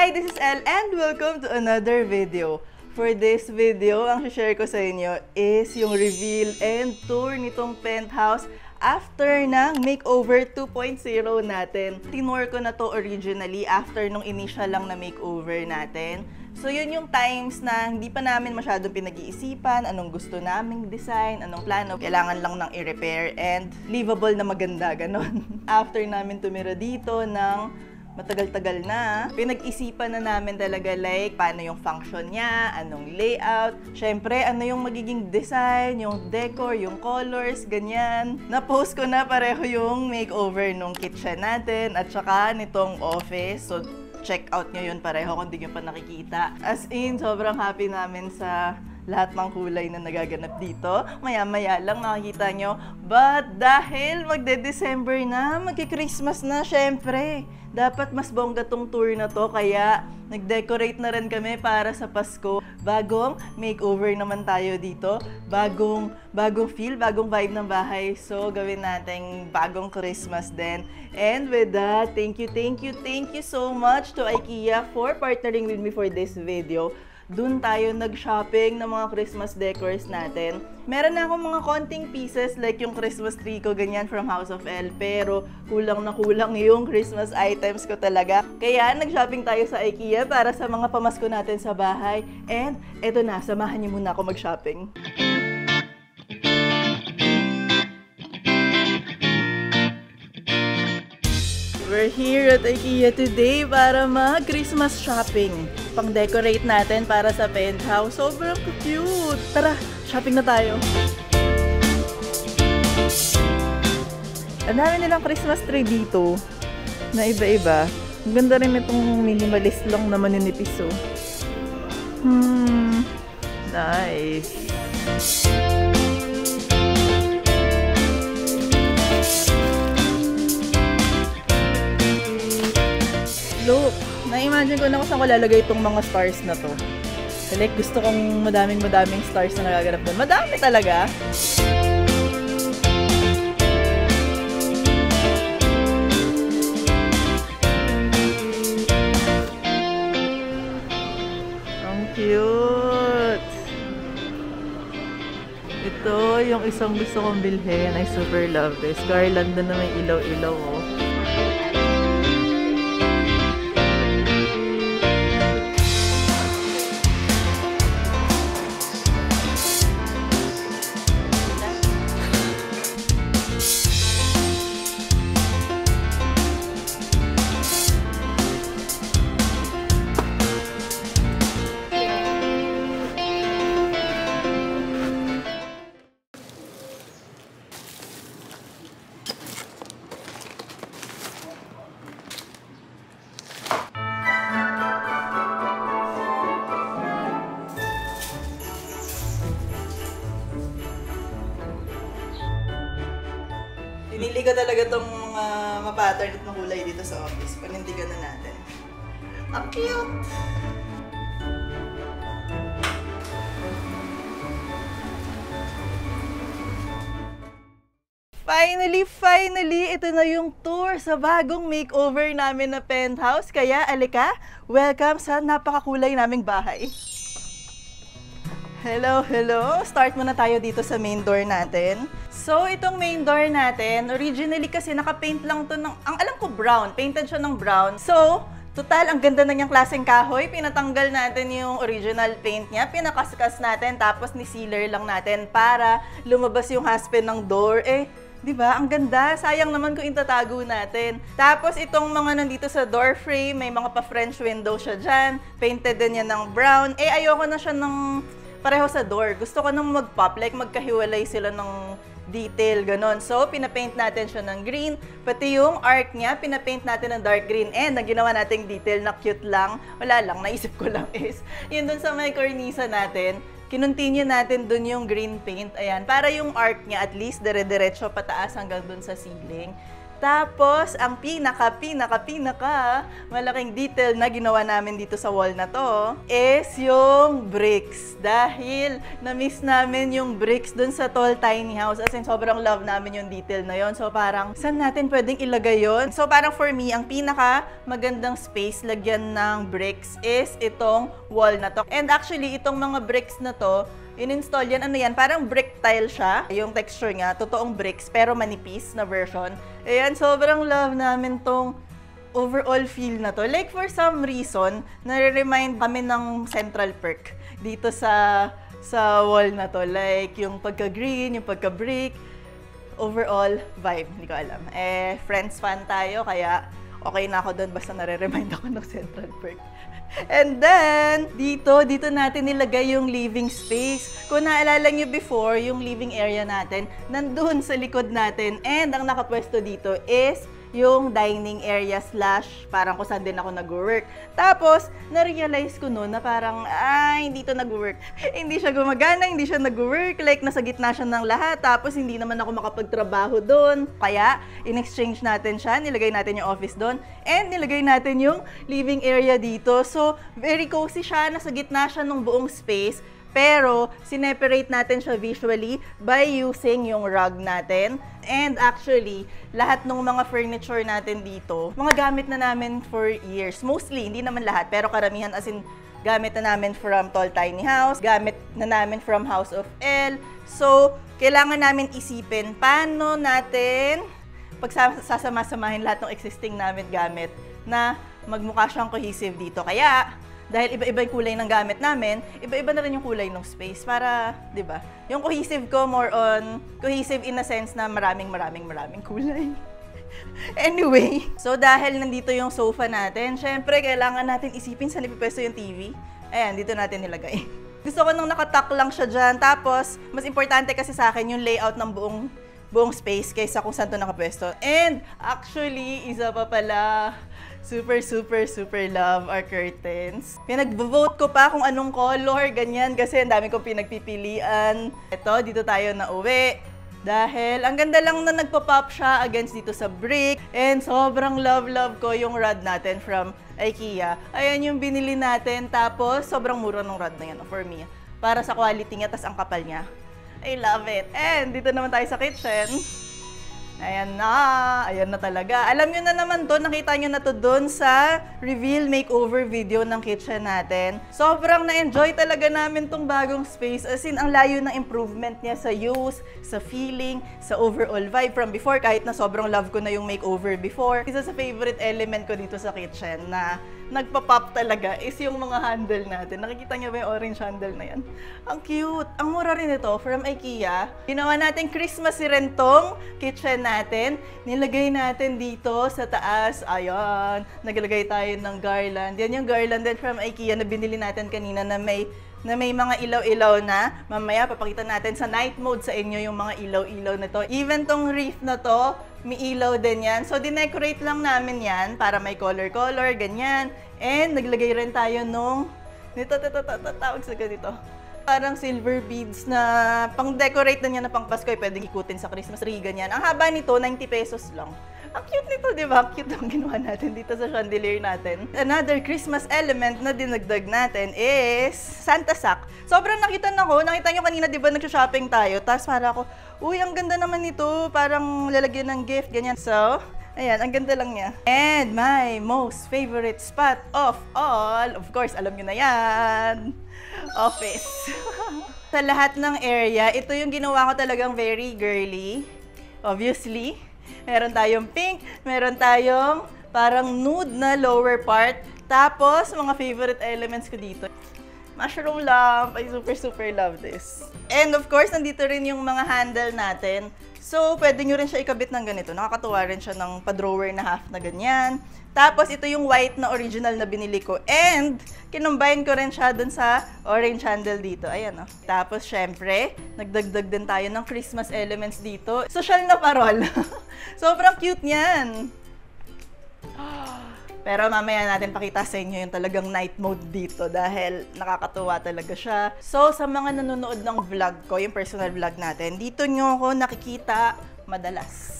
Hi, this is Elle and welcome to another video. For this video, ang share ko sa inyo is yung reveal and tour nitong penthouse after ng makeover 2.0 natin. Tinur ko na to originally after nung initial lang na makeover natin. So yun yung times na hindi pa namin masyadong pinag-iisipan, anong gusto naming design, anong plano, kailangan lang ng i-repair and livable na maganda, ganon. After namin tumira dito ng matagal-tagal na, pinag-isipan na namin talaga like paano yung function niya, anong layout, syempre ano yung magiging design, yung decor, yung colors, ganyan. Na-post ko na pareho yung makeover nung kitchen natin at saka nitong office. So check out nyo yun pareho kung di nyo pa nakikita. As in, sobrang happy namin sa lahat ng kulay na nagaganap dito. Maya-maya lang makikita nyo. But dahil magde-December na, magki-Christmas na, syempre, dapat mas bongga tong tour na to. Kaya nag-decorate na rin kami para sa Pasko. Bagong makeover naman tayo dito. Bagong feel, bagong vibe ng bahay. So, gawin nating bagong Christmas din. And with that, thank you so much to IKEA for partnering with me for this video. Doon tayo nag-shopping ng mga Christmas decors natin. Meron na akong mga konting pieces like yung Christmas tree ko, ganyan from House of Elle. Pero kulang na kulang yung Christmas items ko talaga. Kaya nag-shopping tayo sa IKEA para sa mga pamasko natin sa bahay. And eto na, samahan niyo muna ako mag-shopping. We're here at IKEA today para mag-Christmas shopping. Pang-decorate natin para sa penthouse. Sobrang cute! Tara, shopping na tayo. Ang dami nilang Christmas tree dito na iba-iba. Ang ganda rin itong minimalist lang na maninipis. Nice! Look, na-imagine ko na kung saan ko lalagay itong mga stars na to. Like, gusto kong madaming stars na nagaganap doon. Madami talaga. Ang cute! Ito, yung isang gusto kong bilhin. I super love this. Garland na may ilaw-ilaw, oh. Pinili ko talaga itong mga ma-pattern at makulay dito sa office. Panindigan na natin. Ang cute! Finally! Ito na yung tour sa bagong makeover namin na penthouse. Kaya, alika, welcome sa napakakulay naming bahay. Hello! Start muna tayo dito sa main door natin. So, itong main door natin, originally kasi naka-paint lang to ng, ang alam ko brown, painted siya ng brown. So, total, ang ganda na niyang klaseng kahoy. Pinatanggal natin yung original paint niya, pinakaskas natin, tapos ni-sealer lang natin para lumabas yung haspen ng door. Eh, di ba? Ang ganda. Sayang naman kung itatago natin. Tapos, itong mga nandito sa door frame, may mga pa-French window siya dyan. Painted din yan ng brown. Eh, ayoko na siya ng pareho sa door. Gusto ko nang mag-pop, like magkahiwalay sila ng detail, ganon. So, pinapaint natin siya ng green. Pati yung arc niya, pinapaint natin ng dark green. And, ang ginawa nating detail na cute lang, wala lang, naisip ko lang is, yun dun sa may cornisa natin, kinontinue natin dun yung green paint. Ayan, para yung arc niya at least dire-diretso pataas hanggang dun sa ceiling. Tapos, ang pinaka malaking detail na ginawa namin dito sa wall na to is yung bricks. Dahil na-miss namin yung bricks dun sa tall tiny house. As in, sobrang love namin yung detail na yon. So, parang, saan natin pwedeng ilagay yon? So, parang for me, ang pinaka magandang space lagyan ng bricks is itong wall na to. And actually, itong mga bricks na to, in-install yan, ano yan, parang brick tile siya. Yung texture nga, totoong bricks, pero manipis na version. Ayan, sobrang love namin tong overall feel na to. Like, for some reason, nare-remind kami ng Central Perk dito sa wall na to. Like, yung pagka-green, yung pagka-brick, overall vibe, hindi ko alam. Friends fan tayo, kaya okay na ako doon, basta nare-remind ako ng Central Perk. And then, dito natin nilagay yung living space. Kung naalala nyo before, yung living area natin, nandun sa likod natin. And ang nakapwesto dito is yung dining area / parang kung saan din ako nag-work. Tapos, na-realize ko noon na parang, hindi to nag-work. Hindi siya gumagana, hindi siya nag-work. Like, nasa gitna siya ng lahat. Tapos, hindi naman ako makapagtrabaho doon. Kaya, in-exchange natin siya. Nilagay natin yung office doon. And nilagay natin yung living area dito. So, very cozy siya. Nasa gitna siya ng buong space. Pero, sineperate natin siya visually by using yung rug natin. And actually, lahat ng mga furniture natin dito, mga gamit na namin for years. Mostly, hindi naman lahat, pero karamihan as in, gamit na namin from Tall Tiny House, gamit na namin from House of L. So, kailangan namin isipin paano natin pagsasama-samahin lahat ng existing namin gamit na magmukha siyang cohesive dito. Kaya, dahil iba-iba yung kulay ng gamit namin, iba-iba na rin yung kulay ng space para, 'di ba? Yung cohesive ko more on cohesive in a sense na maraming kulay. Anyway, so dahil nandito yung sofa natin, syempre kailangan natin isipin saan ipipwesto yung TV. Ayan, dito natin nilagay. Gusto ko nung nakatuck lang siya dyan. Tapos, mas importante kasi sa akin yung layout ng buong space kaysa kung saan ito nakapwesto. And actually, isa pa pala, super love our curtains. Pinag-vote ko pa kung anong color, ganyan, kasi ang dami kong pinagpipilian. Ito, dito tayo na uwi. Dahil ang ganda lang na nagpa-pop siya against dito sa brick. And sobrang love ko yung rod natin from IKEA. Ayan yung binili natin. Tapos, sobrang mura ng rod na yan for me. Para sa quality niya, tas ang kapal niya. I love it. And dito naman tayo sa kitchen. Ayan na talaga. Alam nyo na naman to, nakita nyo na to doon sa reveal makeover video ng kitchen natin. Sobrang na-enjoy talaga namin tong bagong space. As in, ang layo ng improvement niya sa use, sa feeling, sa overall vibe from before. Kahit na sobrang love ko na yung makeover before. Isa sa favorite element ko dito sa kitchen na nagpa-pop talaga is yung mga handle natin. Nakikita nyo ba yung orange handle na yan? Ang cute! Ang mura rin ito from IKEA. Ginawa natin Christmassy rin tong kitchen natin. Nilagay natin dito sa taas. Ayan. Naglagay tayo ng garland. Yan yung garland din from IKEA na binili natin kanina na may mga ilaw-ilaw na. Mamaya, papakita natin sa night mode sa inyo yung mga ilaw-ilaw na to. Even tong wreath na to, may ilaw din yan. So, dinecorate lang namin yan para may color-color, ganyan. And, naglagay rin tayo nung, tawag sa ganito. Parang silver beads na pang-decorate na niya na pang Pasko, pwedeng ikutin sa Christmas tree, ganyan. Ang haba nito, 90 pesos lang. Ang cute nito, di ba? Cute ang ginawa natin dito sa chandelier natin. Another Christmas element na dinagdag natin is Santa sack. Sobrang nakita nyo kanina, di ba, nag-shopping tayo. Tapos para ako, uy, ang ganda naman nito. Parang lalagyan ng gift, ganyan. So, ayan, ang ganda lang niya. And my most favorite spot of all, of course, alam nyo na yan, office. Sa lahat ng area, ito yung ginawa ko talagang very girly. Obviously. Meron tayong pink, meron tayong parang nude na lower part. Tapos, mga favorite elements ko dito. Mushroom lamp. I super love this. And of course, nandito rin yung mga handle natin. So, pwede nyo rin siya ikabit ng ganito. Nakakatuwa rin siya ng pa-drawer na half na ganyan. Tapos, ito yung white na original na binili ko. And, kinumbine ko rin siya dun sa orange handle dito. Ayan, oh. Tapos, syempre, nagdagdag din tayo ng Christmas elements dito. Social na parol. Sobrang cute niyan. Pero mamaya natin pakita sa inyo yung talagang night mode dito dahil nakakatuwa talaga siya. So, sa mga nanonood ng vlog ko, yung personal vlog natin, dito nyo ako nakikita madalas.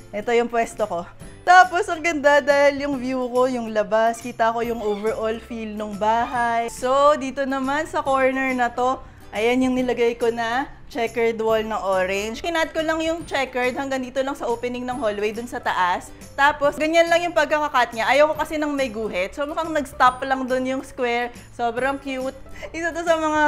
Ito yung pwesto ko. Tapos, ang ganda dahil yung view ko, yung labas, kita ko yung overall feel ng bahay. So, dito naman sa corner na to, ayan yung nilagay ko na checkered wall ng orange. Kinat ko lang yung checkered hanggang dito lang sa opening ng hallway dun sa taas. Tapos, ganyan lang yung pagkakakat niya. Ayaw ko kasi ng may guhit. So, mukhang nag-stop lang dun yung square. Sobrang cute. Isa to sa mga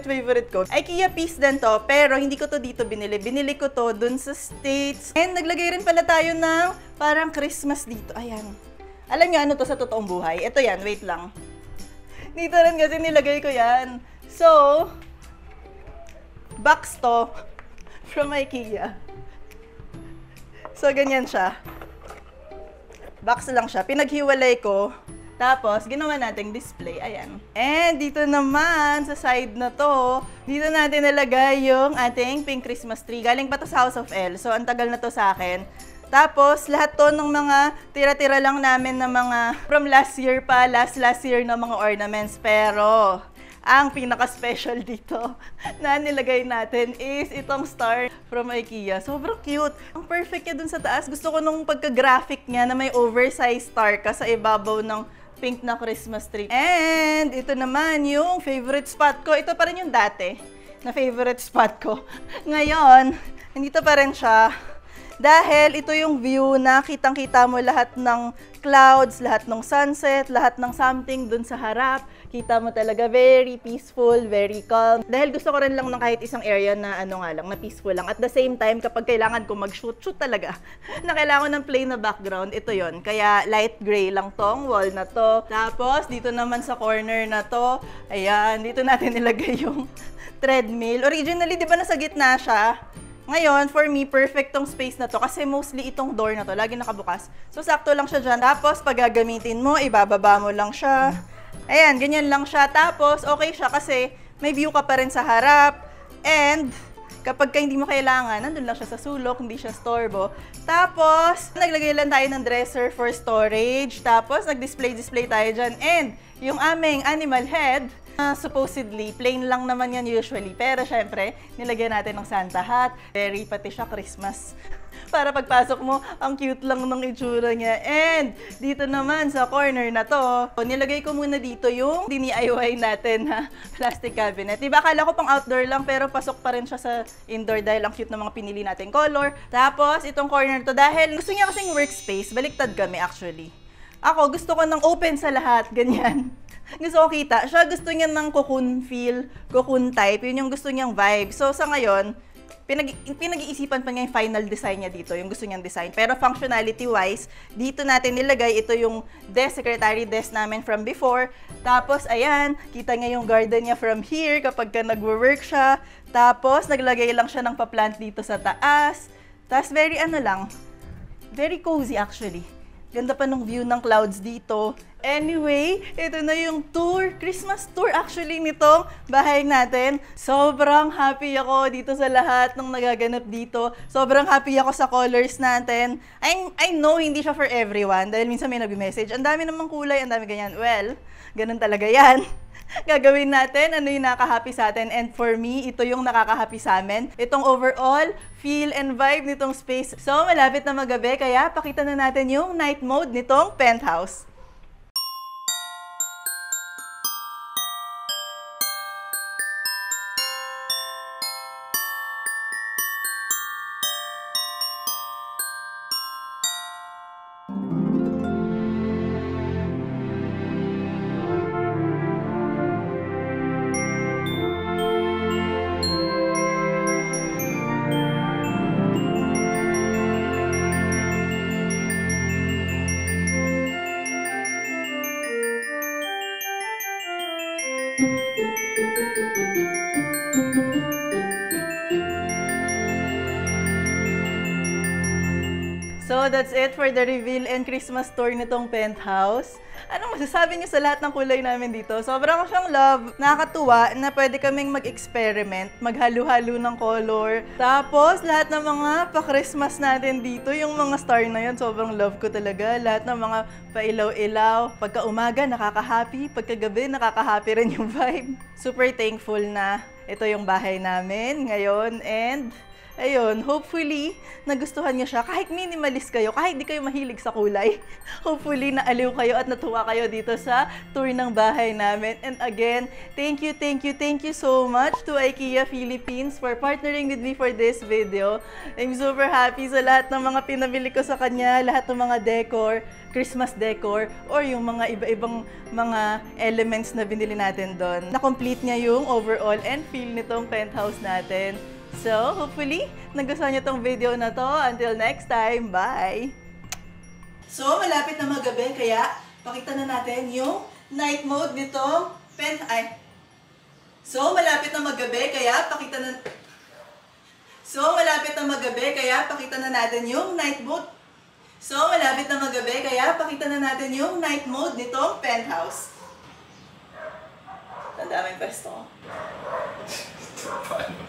favorite ko. IKEA piece din to, pero hindi ko to dito binili. Binili ko to dun sa States. And naglagay rin pala tayo ng parang Christmas dito. Ayan. Alam niyo ano to sa totoong buhay? Ito yan, wait lang. Dito rin kasi nilagay ko yan. So, box to from IKEA. So, ganyan siya. Box lang siya. Pinaghiwalay ko. Tapos, ginawa nating display. Ayan. And dito naman, sa side na to, dito natin nalagay yung ating pink Christmas tree. Galing pa to sa House of L. So, ang tagal na to sa akin. Tapos, lahat to ng mga tira-tira lang namin na mga from last year pa, last year na mga ornaments. Pero, ang pinaka-special dito na nilagay natin is itong star from IKEA. Sobrang cute. Ang perfect niya dun sa taas. Gusto ko nung pagka-graphic niya na may oversized star ka sa ibabaw ng pink na Christmas tree. And ito naman yung favorite spot ko. Ito pa rin yung dati na favorite spot ko. Ngayon, nandito pa rin siya. Dahil ito yung view na kitang-kita mo lahat ng clouds, lahat ng sunset, lahat ng something dun sa harap. Kita mo talaga very peaceful, very calm. Dahil gusto ko rin lang ng kahit isang area na na peaceful lang. At the same time, kapag kailangan ko mag-shoot talaga, na kailangan ng plain na background, ito yon. Kaya light gray lang tong wall na to. Tapos, dito naman sa corner na to, ayan, dito natin nilagay yung treadmill. Originally, di ba nasa gitna siya? Ngayon, for me, perfect tong space na to kasi mostly itong door na to, lagi nakabukas. So, sakto lang siya dyan. Tapos, pag gagamitin mo, ibababa mo lang siya. Ayan, ganyan lang siya. Tapos, okay siya kasi may view ka pa rin sa harap. And, kapag hindi mo kailangan, nandun lang siya sa sulok, hindi siya storbo. Tapos, naglagay lang tayo ng dresser for storage. Tapos, nag-display tayo dyan. And, yung aming animal head, supposedly, plain lang naman yan usually. Pero syempre, nilagyan natin ng Santa hat. Very pati siya Christmas. Para pagpasok mo, ang cute lang ng itsura niya. And dito naman sa corner na to, nilagay ko muna dito yung DIY natin na plastic cabinet. Diba, akala ko pang outdoor lang pero pasok pa rin siya sa indoor dahil ang cute ng mga pinili natin color. Tapos, itong corner to dahil gusto niya kasing workspace. Baliktad kami actually. Ako, gusto ko ng open sa lahat. Ganyan. Gusto ko kita. Siya gusto niya ng cocoon feel, cocoon type. Yun yung gusto niyang vibe. So, sa ngayon, pinag-iisipan pa niya yung final design niya dito, yung gusto niyang design. Pero functionality-wise, dito natin nilagay, ito yung desk, secretary desk namin from before. Tapos, ayan, kita niya yung garden niya from here kapag ka nag-work siya. Tapos, naglagay lang siya ng pa-plant dito sa taas. Tapos, very cozy actually. Ganda pa ng view ng clouds dito. Anyway, ito na yung tour, Christmas tour actually nitong bahay natin. Sobrang happy ako dito sa lahat ng nagaganap dito. Sobrang happy ako sa colors natin. I know hindi siya for everyone dahil minsan may nag-message. Ang dami namang kulay, ang dami ganyan. Well, ganun talaga yan. Gagawin natin ano yung nakaka-happy sa atin. And for me, ito yung nakaka-happy sa amin. Itong overall feel and vibe nitong space. So, malapit na magabi, kaya pakita na natin yung night mode nitong penthouse. So, that's it for the reveal and Christmas tour nitong penthouse. Anong masasabi niyo sa lahat ng kulay namin dito? Sobrang siyang love. Nakakatuwa na pwede kaming mag-experiment, maghalo-halo ng color. Tapos, lahat ng mga pa-Christmas natin dito, yung mga star na yun, sobrang love ko talaga. Lahat ng mga pailaw-ilaw. Pagka umaga, nakaka-happy. Pagka gabi, nakaka-happy rin yung vibe. Super thankful na ito yung bahay namin ngayon. And ayun, hopefully, nagustuhan niyo siya. Kahit minimalist kayo, kahit di kayo mahilig sa kulay, hopefully, naaliw kayo at natuwa kayo dito sa tour ng bahay namin. And again, thank you so much to IKEA Philippines for partnering with me for this video. I'm super happy sa lahat ng mga pinabili ko sa kanya, lahat ng mga decor, Christmas decor, or yung mga iba-ibang mga elements na binili natin doon. Na-complete niya yung overall and feel nitong penthouse natin. So, hopefully, nagustuhan niyo tong video na to. Until next time, bye! So, malapit na magabi, kaya pakita na natin yung night mode nitong So, malapit na magabi, kaya pakita na natin yung night mode. So, malapit na magabi, kaya pakita na natin yung night mode nitong penthouse. Ang daming pwesto. Paano?